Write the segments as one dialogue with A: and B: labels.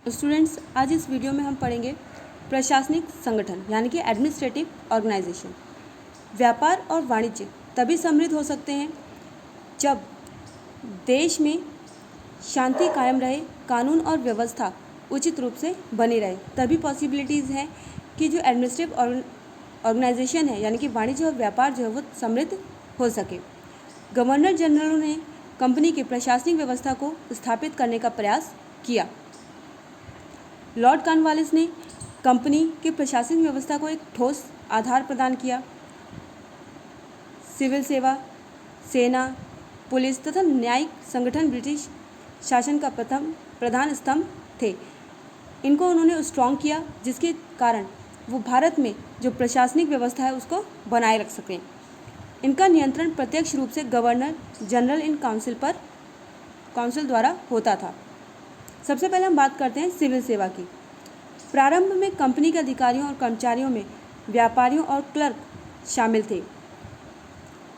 A: Students, आज इस video में हम पढ़ेंगे प्रशासनिक संगठन यानी कि एडमिनिस्ट्रेटिव ऑर्गेनाइजेशन। व्यापार और वाणिज्य तभी समृद्ध हो सकते हैं जब देश में शांति कायम रहे, कानून और व्यवस्था उचित रूप से बनी रहे। तभी पॉसिबिलिटीज़ हैं कि जो एडमिनिस्ट्रेटिव ऑर्गेनाइजेशन है यानी कि वाणिज्य और व्यापार जो है वो समृद्ध हो सके। गवर्नर जनरल ने कंपनी की प्रशासनिक व्यवस्था को स्थापित करने का प्रयास किया। लॉर्ड कॉर्नवालिस ने कंपनी की प्रशासनिक व्यवस्था को एक ठोस आधार प्रदान किया। सिविल सेवा, सेना, पुलिस तथा न्यायिक संगठन ब्रिटिश शासन का प्रधान स्तंभ थे। इनको उन्होंने स्ट्रॉन्ग किया, जिसके कारण वो भारत में जो प्रशासनिक व्यवस्था है उसको बनाए रख सकें। इनका नियंत्रण प्रत्यक्ष रूप से गवर्नर जनरल इन काउंसिल द्वारा होता था। सबसे पहले हम बात करते हैं सिविल सेवा की। प्रारंभ में कंपनी के अधिकारियों और कर्मचारियों में व्यापारियों और क्लर्क शामिल थे,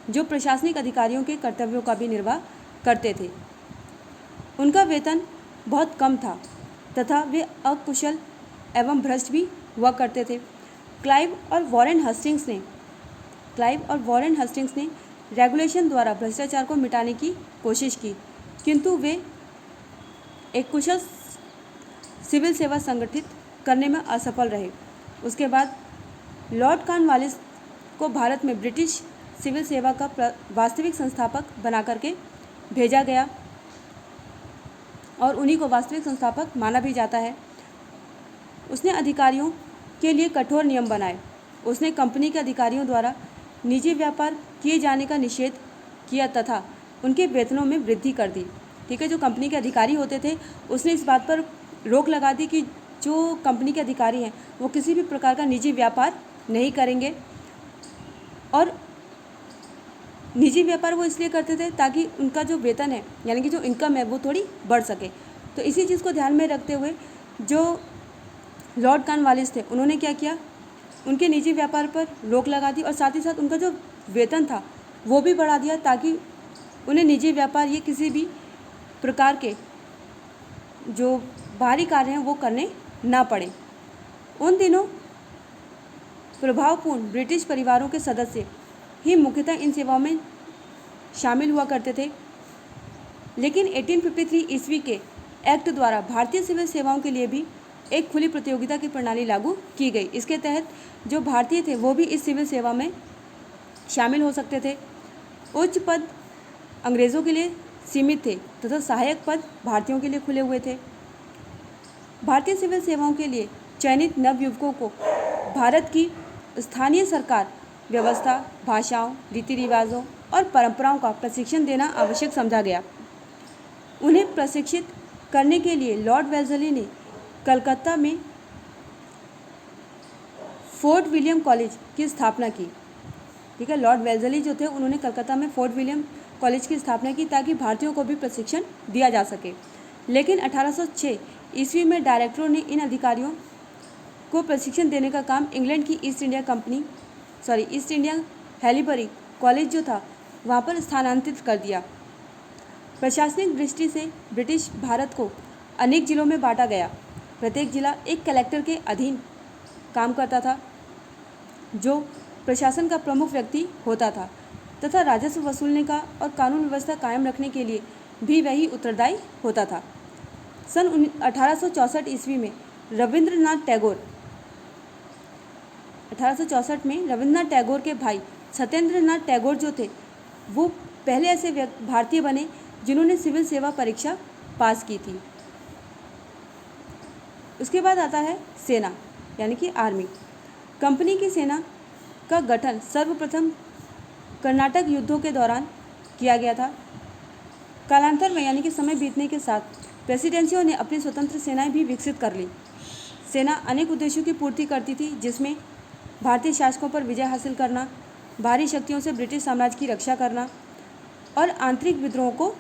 A: जो प्रशासनिक अधिकारियों के कर्तव्यों का भी निर्वाह करते थे। उनका वेतन बहुत कम था तथा वे अकुशल एवं भ्रष्ट भी हुआ करते थे। क्लाइव और वॉरेन हस्टिंग्स ने रेगुलेशन द्वारा भ्रष्टाचार को मिटाने की कोशिश की, किंतु वे एक कुशल सिविल सेवा संगठित करने में असफल रहे। उसके बाद लॉर्ड कॉर्नवालिस को भारत में ब्रिटिश सिविल सेवा का वास्तविक संस्थापक बना करके भेजा गया और उन्हीं को वास्तविक संस्थापक माना भी जाता है। उसने अधिकारियों के लिए कठोर नियम बनाए। उसने कंपनी के अधिकारियों द्वारा निजी व्यापार किए जाने का निषेध किया तथा उनके वेतनों में वृद्धि कर दी। ठीक है, जो कंपनी के अधिकारी होते थे उसने इस बात पर रोक लगा दी कि जो कंपनी के अधिकारी हैं वो किसी भी प्रकार का निजी व्यापार नहीं करेंगे, और निजी व्यापार वो इसलिए करते थे ताकि उनका जो वेतन है यानी कि जो इनकम है वो थोड़ी बढ़ सके। तो इसी चीज़ को ध्यान में रखते हुए जो लॉर्ड कॉर्नवालिस थे उन्होंने क्या किया, उनके निजी व्यापार पर रोक लगा दी और साथ ही साथ उनका जो वेतन था वो भी बढ़ा दिया, ताकि उन्हें निजी व्यापार ये किसी भी प्रकार के जो बाहरी कार्य हैं वो करने ना पड़े। उन दिनों प्रभावपूर्ण ब्रिटिश परिवारों के सदस्य ही मुख्यतः इन सेवाओं में शामिल हुआ करते थे, लेकिन 1853 ईस्वी के एक्ट द्वारा भारतीय सिविल सेवाओं के लिए भी एक खुली प्रतियोगिता की प्रणाली लागू की गई। इसके तहत जो भारतीय थे वो भी इस सिविल सेवा में शामिल हो सकते थे। उच्च पद अंग्रेज़ों के लिए सीमित थे तथा सहायक पद भारतीयों के लिए खुले हुए थे। भारतीय सिविल सेवाओं के लिए चयनित नवयुवकों को भारत की स्थानीय सरकार व्यवस्था, भाषाओं, रीति रिवाजों और परंपराओं का प्रशिक्षण देना आवश्यक समझा गया। उन्हें प्रशिक्षित करने के लिए लॉर्ड वेल्लेस्ली ने कलकत्ता में फोर्ट विलियम कॉलेज की स्थापना की। ठीक है, लॉर्ड वेल्लेस्ली जो थे उन्होंने कलकत्ता में फोर्ट विलियम कॉलेज की स्थापना की ताकि भारतीयों को भी प्रशिक्षण दिया जा सके। लेकिन 1806 ईस्वी में डायरेक्टरों ने इन अधिकारियों को प्रशिक्षण देने का काम इंग्लैंड की ईस्ट इंडिया हैलीबरी कॉलेज जो था वहाँ पर स्थानांतरित कर दिया। प्रशासनिक दृष्टि से ब्रिटिश भारत को अनेक जिलों में बांटा गया। प्रत्येक जिला एक कलेक्टर के अधीन काम करता था, जो प्रशासन का प्रमुख व्यक्ति होता था तथा राजस्व वसूलने का और कानून व्यवस्था कायम रखने के लिए भी वही उत्तरदायी होता था। सन 1864 ईस्वी में रविंद्रनाथ टैगोर के भाई सत्येंद्रनाथ टैगोर जो थे वो पहले ऐसे भारतीय बने जिन्होंने सिविल सेवा परीक्षा पास की थी। उसके बाद आता है सेना यानी कि आर्मी। कंपनी की सेना का गठन सर्वप्रथम कर्नाटक युद्धों के दौरान किया गया था। कालांतर में यानी कि समय बीतने के साथ प्रेसिडेंसियों ने अपनी स्वतंत्र सेनाएं भी विकसित कर ली। सेना अनेक उद्देश्यों की पूर्ति करती थी, जिसमें भारतीय शासकों पर विजय हासिल करना, बाहरी शक्तियों से ब्रिटिश साम्राज्य की रक्षा करना और आंतरिक विद्रोहों को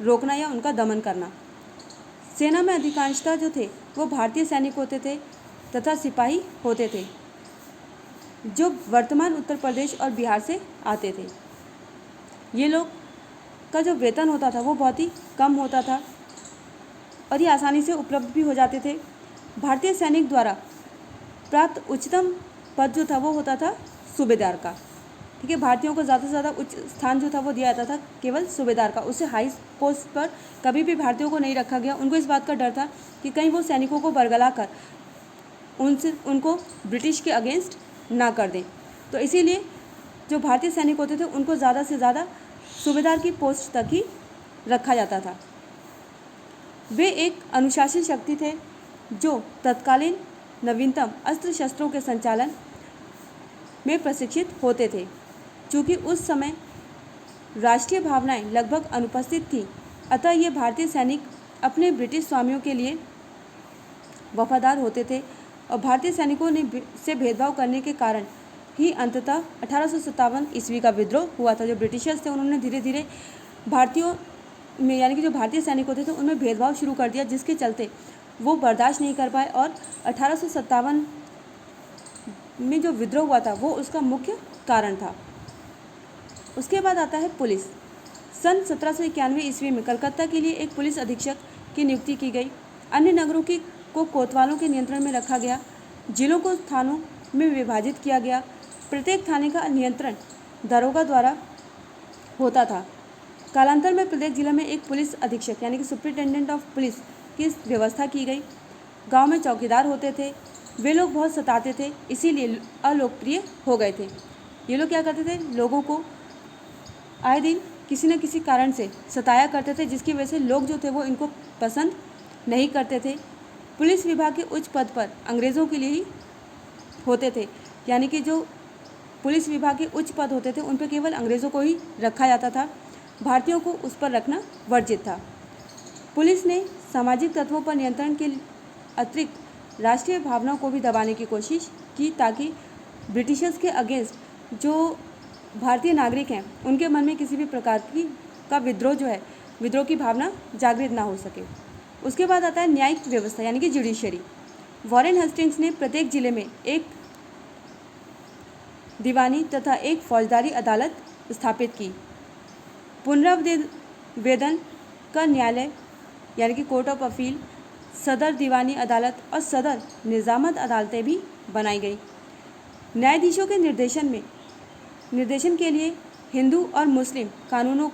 A: रोकना या उनका दमन करना। सेना में अधिकांशतः जो थे वो भारतीय सैनिक होते थे तथा सिपाही होते थे, जो वर्तमान उत्तर प्रदेश और बिहार से आते थे। ये लोग का जो वेतन होता था वो बहुत ही कम होता था और ये आसानी से उपलब्ध भी हो जाते थे। भारतीय सैनिक द्वारा प्राप्त उच्चतम पद जो था वो होता था सूबेदार का। ठीक है, भारतीयों को ज़्यादा से ज़्यादा उच्च स्थान जो था वो दिया जाता था केवल सूबेदार का। उससे हाई पोस्ट पर कभी भी भारतीयों को नहीं रखा गया। उनको इस बात का डर था कि कहीं वो सैनिकों को बरगला कर उनको ब्रिटिश के अगेंस्ट ना कर दें। तो इसीलिए जो भारतीय सैनिक होते थे उनको ज़्यादा से ज़्यादा सूबेदार की पोस्ट तक ही रखा जाता था। वे एक अनुशासन शक्ति थे जो तत्कालीन नवीनतम अस्त्र शस्त्रों के संचालन में प्रशिक्षित होते थे। चूँकि उस समय राष्ट्रीय भावनाएं लगभग अनुपस्थित थीं, अतः ये भारतीय सैनिक अपने ब्रिटिश स्वामियों के लिए वफादार होते थे और भारतीय सैनिकों ने से भेदभाव करने के कारण ही अंततः 1857 ईस्वी का विद्रोह हुआ था। जो ब्रिटिशर्स थे उन्होंने धीरे धीरे भारतीयों में यानी कि जो भारतीय सैनिक होते थे उनमें भेदभाव शुरू कर दिया, जिसके चलते वो बर्दाश्त नहीं कर पाए और 1857 में जो विद्रोह हुआ था वो उसका मुख्य कारण था। उसके बाद आता है पुलिस। सन 1791 ईस्वी में कलकत्ता के लिए एक पुलिस अधीक्षक की नियुक्ति की गई। अन्य नगरों को कोतवालों के नियंत्रण में रखा गया। जिलों को थानों में विभाजित किया गया। प्रत्येक थाने का नियंत्रण दरोगा द्वारा होता था। कालांतर में प्रत्येक जिले में एक पुलिस अधीक्षक यानी कि सुप्रिंटेंडेंट ऑफ पुलिस की व्यवस्था की गई। गांव में चौकीदार होते थे। वे लोग बहुत सताते थे, इसीलिए अलोकप्रिय हो गए थे। ये लोग क्या करते थे, लोगों को आए दिन किसी न किसी कारण से सताया करते थे, जिसकी वजह से लोग जो थे वो इनको पसंद नहीं करते थे। पुलिस विभाग के उच्च पद पर अंग्रेज़ों के लिए ही होते थे, यानी कि जो पुलिस विभाग के उच्च पद होते थे उन पर केवल अंग्रेज़ों को ही रखा जाता था। भारतीयों को उस पर रखना वर्जित था। पुलिस ने सामाजिक तत्वों पर नियंत्रण के अतिरिक्त राष्ट्रीय भावनाओं को भी दबाने की कोशिश की, ताकि ब्रिटिशर्स के अगेंस्ट जो भारतीय नागरिक हैं उनके मन में किसी भी प्रकार का विद्रोह जो है, विद्रोह की भावना जागृत ना हो सके। उसके बाद आता है न्यायिक व्यवस्था यानी कि जुडिशरी। वॉरेन हेस्टिंग्स ने प्रत्येक जिले में एक दीवानी तथा एक फौजदारी अदालत स्थापित की। पुनरावेदन का न्यायालय यानी कि कोर्ट ऑफ अपील, सदर दीवानी अदालत और सदर निजामत अदालतें भी बनाई गई। न्यायाधीशों के निर्देशन के लिए हिंदू और मुस्लिम कानूनों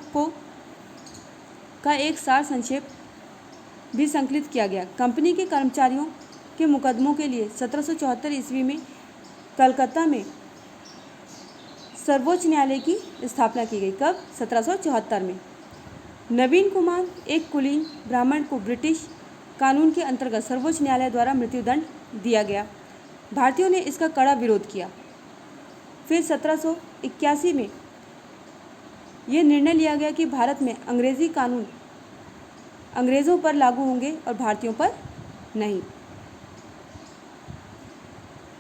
A: का एक सार संक्षेप भी संकलित किया गया। कंपनी के कर्मचारियों के मुकदमों के लिए 1774 ईस्वी में कलकत्ता में सर्वोच्च न्यायालय की स्थापना की गई। कब? 1774 में। नवीन कुमार एक कुलीन ब्राह्मण को ब्रिटिश कानून के अंतर्गत सर्वोच्च न्यायालय द्वारा मृत्युदंड दिया गया। भारतीयों ने इसका कड़ा विरोध किया। फिर 1781 में यह निर्णय लिया गया कि भारत में अंग्रेज़ी कानून अंग्रेज़ों पर लागू होंगे और भारतीयों पर नहीं।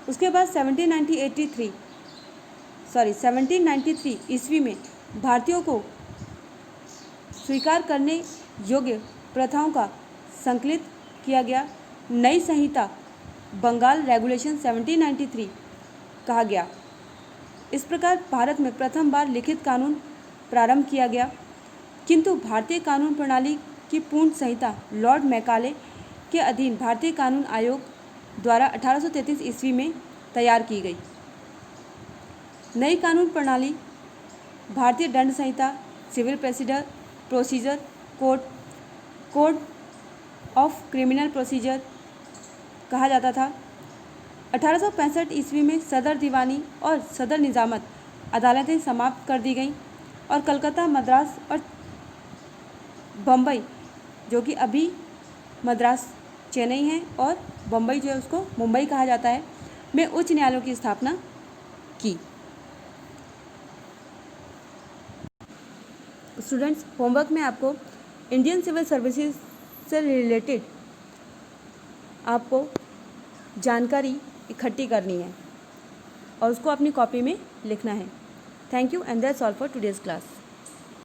A: उसके बाद 1793 ईस्वी में भारतीयों को स्वीकार करने योग्य प्रथाओं का संकलित किया गया। नई संहिता बंगाल रेगुलेशन 1793 कहा गया। इस प्रकार भारत में प्रथम बार लिखित कानून प्रारंभ किया गया, किंतु भारतीय कानून प्रणाली की पूर्ण संहिता लॉर्ड मैकाले के अधीन भारतीय कानून आयोग द्वारा 1833 ईस्वी में तैयार की गई। नई कानून प्रणाली भारतीय दंड संहिता, civil procedure code of criminal procedure कहा जाता था। 1865 ईस्वी में सदर दीवानी और सदर निजामत अदालतें समाप्त कर दी गईं और कलकत्ता, मद्रास और बम्बई, जो कि अभी मद्रास चेन्नई है और बम्बई जो है उसको मुंबई कहा जाता है, में उच्च न्यायालयों की स्थापना की। स्टूडेंट्स, होमवर्क में आपको इंडियन सिविल सर्विसेज से रिलेटेड आपको जानकारी इकट्ठी करनी है और उसको अपनी कॉपी में लिखना है। Thank you and that's all for today's class.